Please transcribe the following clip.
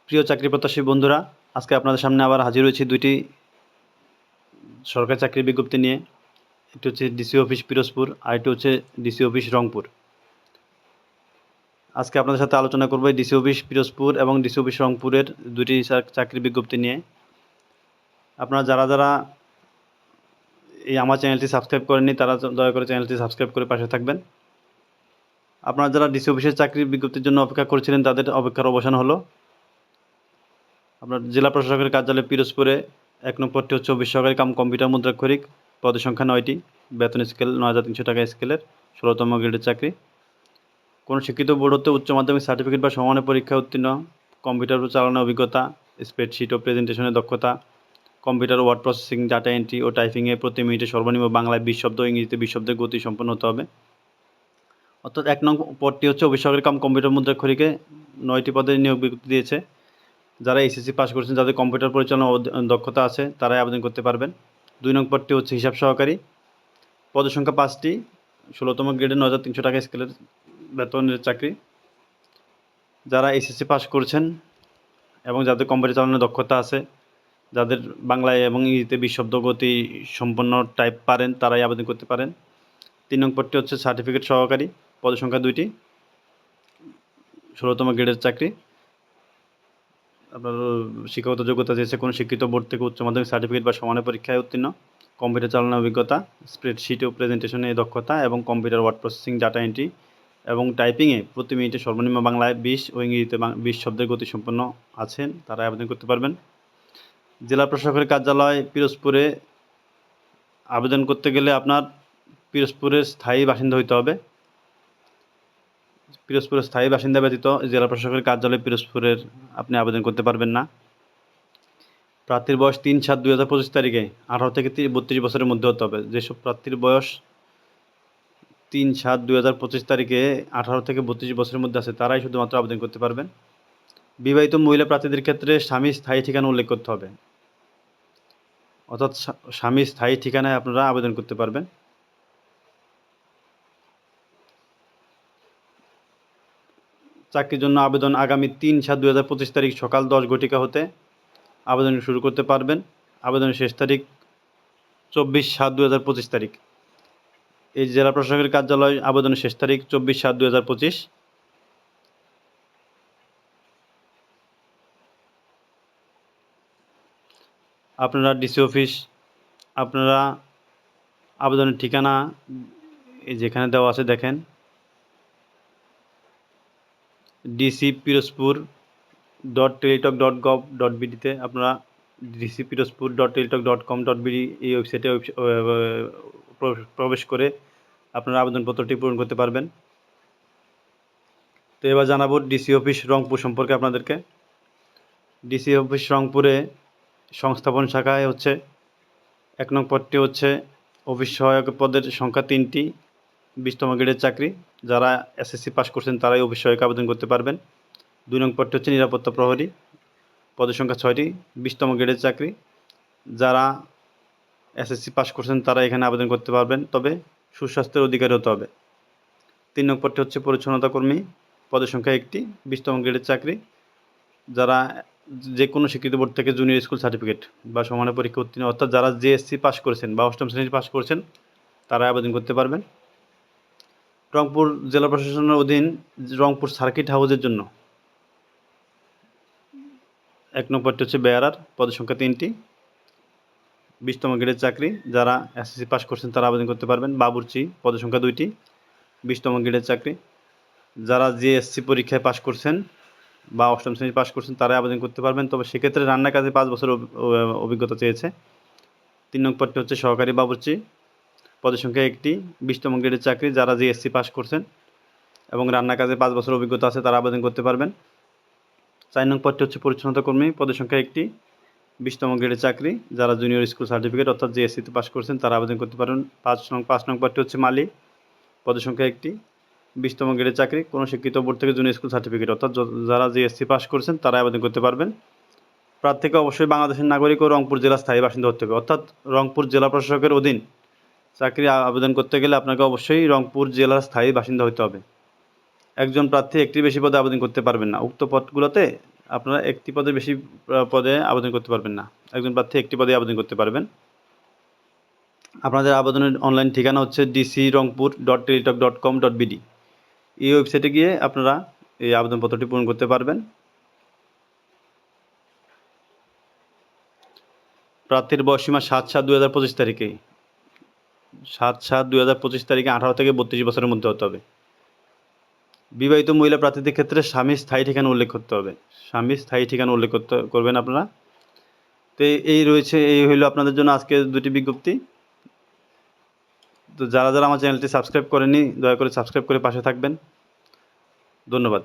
প্রিয় চাকরি প্রত্যাশী বন্ধুরা, আজকে আপনাদের সামনে আবার হাজির হয়েছি দুইটি সরকারি চাকরির বিজ্ঞপ্তি নিয়ে। একটি হচ্ছে ডিসি অফিস পিরোজপুর, আরেকটি হচ্ছে ডিসি অফিস রংপুর। আজকে আপনাদের সাথে আলোচনা করব ডিসি অফিস পিরোজপুর এবং ডিসি অফিস রংপুরের দুটি চাকরির বিজ্ঞপ্তি নিয়ে। আপনারা যারা এই আমার চ্যানেলটি সাবস্ক্রাইব করেননি তারা দয়া করে চ্যানেলটি সাবস্ক্রাইব করে পাশে থাকবেন। আপনারা যারা ডিসি অফিসের চাকরির বিজ্ঞপ্তির জন্য অপেক্ষা করছিলেন তাদের অপেক্ষার অবসান হলো। আপনার জেলা প্রশাসকের কার্যালয় পিরোজপুরে ১ নং পদটি হচ্ছে অফিস সহকারী কাম কম্পিউটার মুদ্রাক্ষরিক, পদের সংখ্যা ৯টি, বেতন স্কেল ৯,৩০০ টাকা স্কেলের, ১৬তম গ্রেডের চাকরি। কোনো শিক্ষিত বোর্ড হতে উচ্চ মাধ্যমিক সার্টিফিকেট বা সমমানের পরীক্ষায় উত্তীর্ণ, কম্পিউটার চালানোর অভিজ্ঞতা, স্প্রেডশিট ও প্রেজেন্টেশনের দক্ষতা, computer word processing, data entry ও টাইপিংয়ে প্রতি মিনিটে সর্বনিম্ন বাংলায় ২০ শব্দ, ইংরেজিতে ২০ শব্দের গতি সম্পন্ন হতে হবে। অর্থাৎ ১ নং পদটি হচ্ছে অফিস সহকারী কাম কম্পিউটার মুদ্রাক্ষরিকে ৯টি পদে নিয়োগ বিজ্ঞপ্তি দিয়েছে। যারা এইচএসসি পাস করেছেন, যাদের কম্পিউটার পরিচালনা দক্ষতা আছে, তারাই আবেদন করতে পারবেন। ২ নং পদটি হচ্ছে হিসাব সহকারী, পদের সংখ্যা ৫টি, ১৬তম গ্রেডের ৯,৩০০ টাকা স্কেলের বেতনের চাকরি। যারা এইচএসসি পাস করছেন এবং যাদের কম্পিউটার চালানোর দক্ষতা আছে, যাদের বাংলায় এবং ইংরেজিতে ২০ শব্দ গতি সম্পন্ন টাইপ পারেন, তারাই আবেদন করতে পারেন। ৩ নং পদটি হচ্ছে সার্টিফিকেট সহকারী, পদের সংখ্যা ২টি, ১৬তম গ্রেডের চাকরি। আপনার শিক্ষাগত যোগ্যতা চেয়েছে কোনো শিক্ষিত বোর্ড থেকে উচ্চ মাধ্যমিক সার্টিফিকেট বা সমানের পরীক্ষায় উত্তীর্ণ, কম্পিউটার চালানোর অভিজ্ঞতা, স্প্রেডশিট ও প্রেজেন্টেশনে দক্ষতা এবং computer word processing, data entry এবং টাইপিংয়ে প্রতি মিনিটে সর্বনিম্ন বাংলায় ২০ ও ইংরেজিতে ২০ শব্দের গতিসম্পন্ন আছেন, তারা আবেদন করতে পারবেন। জেলা প্রশাসকের কার্যালয় পিরোজপুরে আবেদন করতে গেলে আপনার পিরোজপুরের স্থায়ী বাসিন্দা হইতে হবে। পিরোজপুরের স্থায়ী বাসিন্দা ব্যতীত জেলা প্রশাসকের কার্যালয় পিরোজপুরের আপনি আবেদন করতে পারবেন না। প্রার্থীর বয়স ৩/৭/২০২৫ তারিখে ১৮ থেকে ৩২ বছরের মধ্যে হতে হবে। যেসব প্রার্থীর বয়স ৩/৭/২০২৫ তারিখে ১৮ থেকে ৩২ বছরের মধ্যে আছে, তারাই শুধুমাত্র আবেদন করতে পারবেন। বিবাহিত মহিলা প্রার্থীদের ক্ষেত্রে স্বামীর স্থায়ী ঠিকানা উল্লেখ করতে হবে, অর্থাৎ স্বামীর স্থায়ী ঠিকানায় আপনারা আবেদন করতে পারবেন। চাকরির জন্য আবেদন আগামী ৩/৭/২০২৫ তারিখ সকাল ১০ ঘটিকা হতে আবেদন শুরু করতে পারবেন। আবেদনের শেষ তারিখ ২৪/৭/২০২৫ তারিখ। এই জেলা প্রশাসকের কার্যালয় আবেদনের শেষ তারিখ ২৪/৭/২০২৫। আপনারা ডিসি অফিস, আপনারা আবেদনের ঠিকানা যেখানে দেওয়া আছে দেখেন, dcpirospur.teletalk.gov.bd আপনারা dcpirospur.teletalk.com.bd এই ওয়েবসাইটে প্রবেশ করে আপনারা আবেদনপত্রটি পূরণ করতে পারবেন। তো এবার জানাবো ডিসি অফিস রংপুর সম্পর্কে আপনাদেরকে। ডিসি অফিস রংপুরে সংস্থাপন শাখায় হচ্ছে ১ নং পদটি হচ্ছে অফিস সহায়ক, পদের সংখ্যা ৩টি, ২০তম গ্রেডের চাকরি। যারা এসএসসি পাস করছেন তারাই অফিস সহায়ক আবেদন করতে পারবেন। ২ নং পদটি হচ্ছে নিরাপত্তা প্রহরী, পদের সংখ্যা ৬টি, ২০তম গ্রেডের চাকরি। যারা এসএসসি পাস করছেন তারা এখানে আবেদন করতে পারবেন, তবে সুস্বাস্থ্যের অধিকারী হতে হবে। ৩ নং পদটি হচ্ছে পরিচ্ছন্নতা কর্মী, পদের সংখ্যা ১টি, ২০তম গ্রেডের চাকরি। যারা যে কোনো শিক্ষিত বোর্ড থেকে জুনিয়র স্কুল সার্টিফিকেট বা সমানের পরীক্ষা উত্তীর্ণ, অর্থাৎ যারা জেএসসি পাস করেছেন বা ৮ম শ্রেণী পাস করেছেন, তারা আবেদন করতে পারবেন। রংপুর জেলা প্রশাসনের অধীন রংপুর সার্কিট হাউসের জন্য ১ নং পদটি হচ্ছে বেয়ারার, পদের সংখ্যা ৩টি, ২০তম গ্রেডের চাকরি। যারা এসএসসি পাস করছেন তারা আবেদন করতে পারবেন। বাবুর্চি, পদের সংখ্যা ২টি, ২০তম গ্রেডের চাকরি। যারা জিএসসি পরীক্ষায় পাস করছেন বা ৮ম শ্রেণী পাস করছেন তারাই আবেদন করতে পারবেন, তবে সেক্ষেত্রে রান্নার কাজে ৫ বছর অভিজ্ঞতা চেয়েছে। ৩ নং পদটি হচ্ছে সহকারী বাবুর্চি, পদের সংখ্যা ১টি, ২০তম গ্রেডের চাকরি। যারা জিএসসি পাস করছেন এবং রান্নার কাজে 5 বছর অভিজ্ঞতা আছে, তারা আবেদন করতে পারবেন। ৪ নং পদটি হচ্ছে পরিচ্ছন্নতা কর্মী, পদের সংখ্যা 1টি, 20তম গ্রেডের চাকরি। যারা জুনিয়র স্কুল সার্টিফিকেট অর্থাৎ জেএসসিতে পাস করছেন তারা আবেদন করতে পারেন। ৫ নং পদটি হচ্ছে মালি, পদের সংখ্যা 1টি, 20তম গ্রেডের চাকরি। কোনো শিক্ষিত বোর্ড থেকে জুনিয়র স্কুল সার্টিফিকেট অর্থাৎ যারা জেএসসি পাস করছেন তারা আবেদন করতে পারবেন। প্রার্থীকে অবশ্যই বাংলাদেশের নাগরিক ও রংপুর জেলার স্থায়ী বাসিন্দা হতে হবে, অর্থাৎ রংপুর জেলা প্রশাসকের অধীন চাকরি আবেদন করতে গেলে আপনাকে অবশ্যই রংপুর জেলার স্থায়ী বাসিন্দা হতে হবে। একজন প্রার্থী একটির বেশি পদে আবেদন করতে পারবেন না। উক্ত পদগুলোতে আপনারা একটি পদে বেশি পদে আবেদন করতে পারবেন না। একজন প্রার্থী একটি পদে আবেদন করতে পারবেন। আপনাদের আবেদনের অনলাইন ঠিকানা হচ্ছে dcrongpur.teletalk.com.bd। এই ওয়েবসাইটে গিয়ে আপনারা এই আবেদনপত্রটি পূরণ করতে পারবেন। প্রার্থীর বয়সসীমা 7/7/2025 তারিখে 7/7/2025 তারিখে 18 থেকে 32 বছরের মধ্যে হতে হবে। বিবাহিত মহিলা প্রার্থীদের ক্ষেত্রে স্বামীর স্থায়ী ঠিকানা উল্লেখ করতে হবে। স্বামীর স্থায়ী ঠিকানা উল্লেখ করবেন আপনারা। তো এই হইল আপনাদের জন্য আজকে 2টি বিজ্ঞপ্তি। তো যারা আমার চ্যানেলটি সাবস্ক্রাইব করেননি দয়া করে সাবস্ক্রাইব করে পাশে থাকবেন। ধন্যবাদ।